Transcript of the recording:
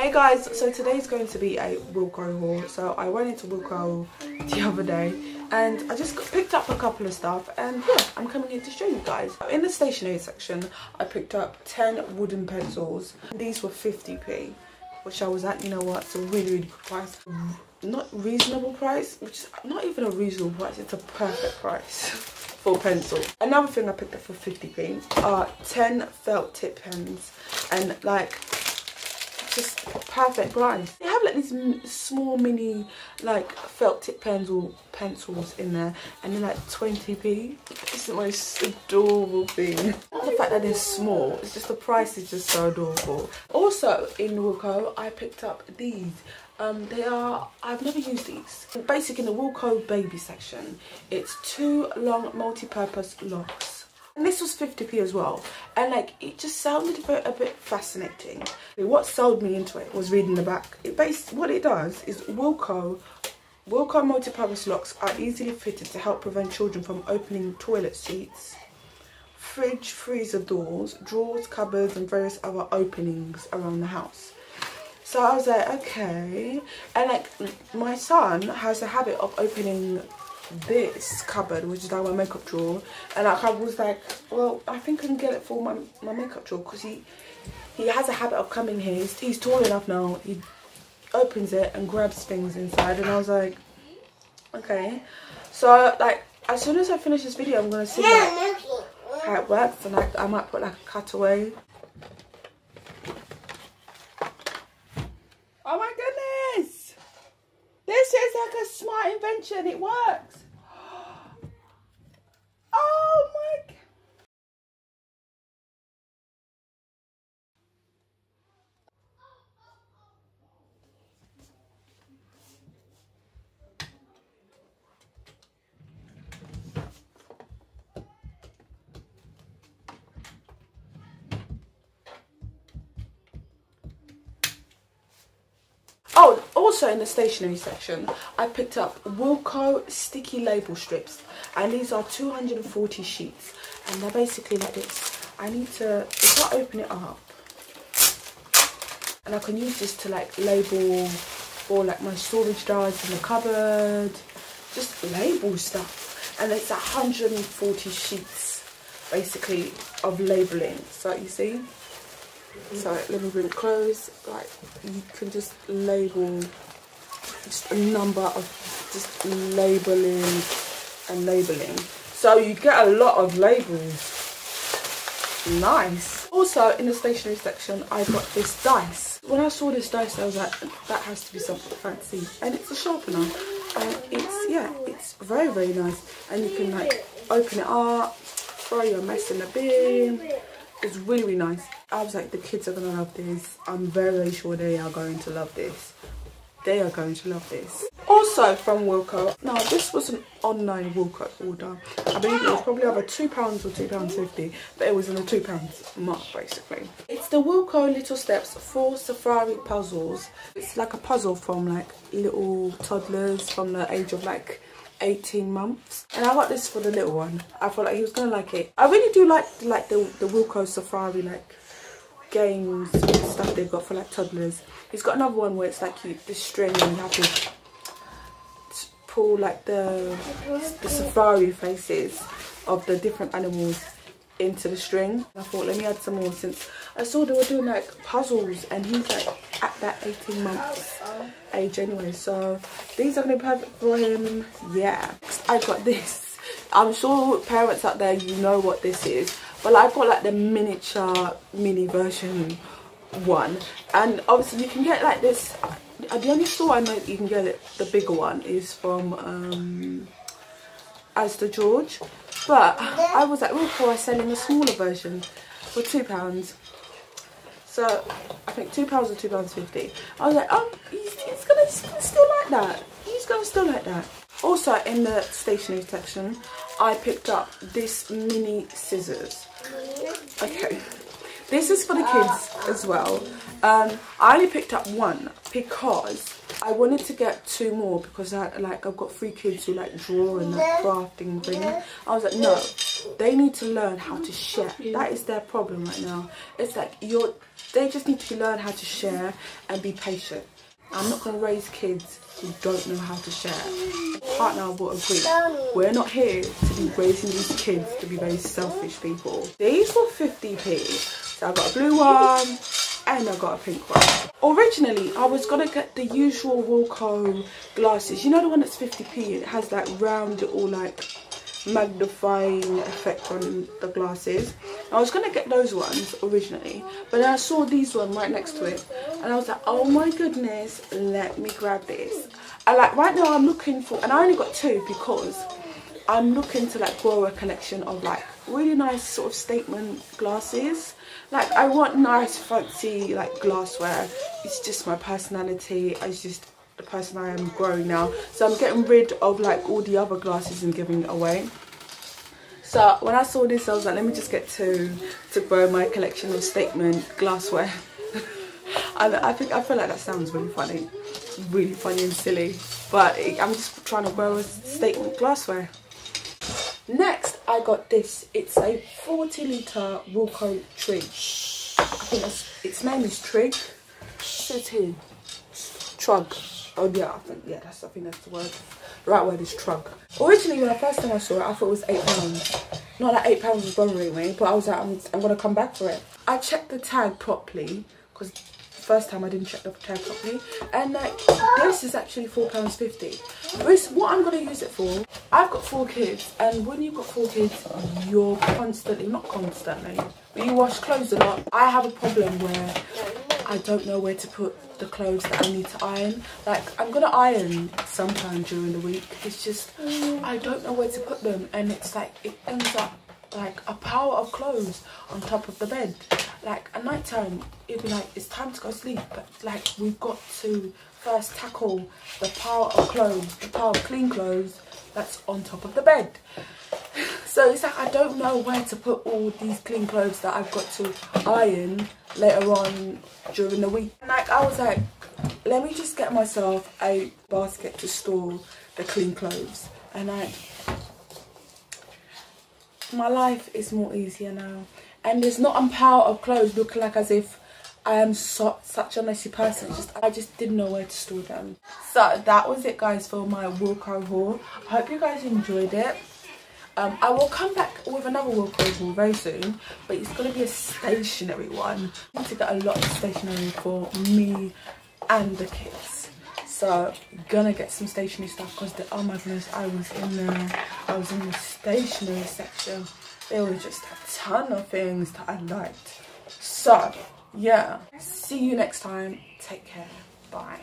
Hey guys, so today's going to be a Wilko haul. So I went into Wilko the other day and I just picked up a couple of stuff, and yeah, I'm coming here to show you guys. In the stationery section, I picked up 10 wooden pencils. These were 50p, which I was at, you know what, it's a really good price. Not reasonable price, which is not even a reasonable price, it's a perfect price for a pencil. Another thing I picked up for 50p are 10 felt tip pens, and like, just perfect price. They have like these small mini like felt tip pens or pencils in there, and they're like 20p. It's the most adorable thing. Not the fact that they're small, it's just the price is just so adorable. Also in Wilko, I picked up these. They are, I've never used these. Basically in the Wilko baby section, it's 2 long multi-purpose locks. And this was 50p as well, and like it just sounded a bit fascinating. What sold me into it was reading the back. What it does is Wilko multi-purpose locks are easily fitted to help prevent children from opening toilet seats, fridge, freezer doors, drawers, cupboards, and various other openings around the house. So I was like, okay. And like my son has a habit of opening this cupboard, which is like my makeup drawer, and I was like, well, I think I can get it for my makeup drawer, because he has a habit of coming here. He's tall enough now, he opens it and grabs things inside, and I was like, okay. So like as soon as I finish this video, I'm gonna see like how it works, and like I might put like a cutaway. Oh my goodness, this is like a smart invention, it works. Oh my God. Oh, also in the stationery section, I picked up Wilko sticky label strips, and these are 240 sheets, and they're basically like this. If I open it up, and I can use this to like label for like my storage jars in the cupboard, just label stuff, and it's 140 sheets basically of labeling. So you see. So let me bring it close. Like you can just label just a number of just labeling and labeling. So you get a lot of labels. Nice. Also in the stationery section, I got this dice. When I saw this dice, I was like, that has to be something fancy. And it's a sharpener. And it's very, very nice. And you can like open it up, throw your mess in the bin. It's really, really nice. I was like, the kids are gonna love this. I'm very sure they are going to love this. They are going to love this. Also from Wilko. Now this was an online Wilko order. I believe it was probably either £2 or £2.50, but it was in the £2 mark basically. It's the Wilko Little Steps 4 Safari puzzles. It's like a puzzle from like little toddlers from the age of like 18 months, and I got this for the little one. I felt like he was gonna like it. I really do like the Wilko Safari like games and stuff they've got for like toddlers. He's got another one where it's like the string, and you have to pull like the safari faces of the different animals into the string. I thought, let me add some more, since I saw they were doing like puzzles, and he's like at that 18 months age anyway, so these are gonna be perfect for him. Yeah, I got this. I'm sure parents out there, you know what this is, but I've got like the miniature mini version one, and obviously you can get like this. The only store I know you can get it, the bigger one, is from Asda George, but I was like, Wilko are selling a smaller version for £2. So I think £2 or £2.50. I was like, oh, he's gonna still like that. He's gonna still like that. Also in the stationery section, I picked up this mini scissors. Okay, this is for the kids as well. I only picked up one because I wanted to get 2 more because I've got 3 kids who like draw and like crafting things. I was like, no, they need to learn how to share. That is their problem right now. It's like they just need to learn how to share and be patient. I'm not going to raise kids who don't know how to share. My partner will agree. We're not here to be raising these kids to be very selfish people. These were 50p. So I got a blue one and I got a pink one. Originally, I was going to get the usual Wilko glasses. You know the one that's 50p? It has that round little like magnifying effect on the glasses. I was going to get those ones originally, but then I saw these one right next to it and I was like, oh my goodness, let me grab this. And like right now I'm looking for, and I only got 2 because I'm looking to like grow a collection of like really nice sort of statement glasses. Like I want nice fancy like glassware. It's just my personality. It's just the person I am growing now. So I'm getting rid of like all the other glasses and giving it away. So when I saw this I was like, let me just get 2 to grow my collection of statement glassware. And I feel like that sounds really funny and silly, but I'm just trying to grow a statement glassware. Next I got this. It's a 40-litre Wilko Trig. I think its name is Trig. What's it here? Trug. Oh yeah, I think that's the word. The right word is trug. Originally, when the first time I saw it, I thought it was £8. Not that £8 was bothering me, but I was like, I'm gonna come back for it. I checked the tag properly because the first time I didn't check the tag properly, and like this is actually £4.50. What I'm gonna use it for? I've got 4 kids, and when you've got 4 kids, you're not constantly, but you wash clothes a lot. I have a problem where I don't know where to put the clothes that I need to iron. Like I'm gonna iron sometime during the week. It's just I don't know where to put them, and it's like it ends up like a pile of clothes on top of the bed. Like at night time it'd be like it's time to go sleep, but like we've got to first tackle the pile of clothes, the pile of clean clothes that's on top of the bed. So it's like I don't know where to put all these clean clothes that I've got to iron later on during the week. Like I was like, let me just get myself a basket to store the clean clothes, and like my life is more easier now, and there's not a pile of clothes looking like as if I am such a messy person. I just didn't know where to store them. So that was it guys for my Wilko haul. I hope you guys enjoyed it. I will come back with another Wilko haul very soon, but it's going to be a stationery one. I need to get a lot of stationery for me and the kids. So gonna get some stationery stuff because oh my goodness, I was in the stationery section. There was just a ton of things that I liked. So yeah, see you next time. Take care. Bye.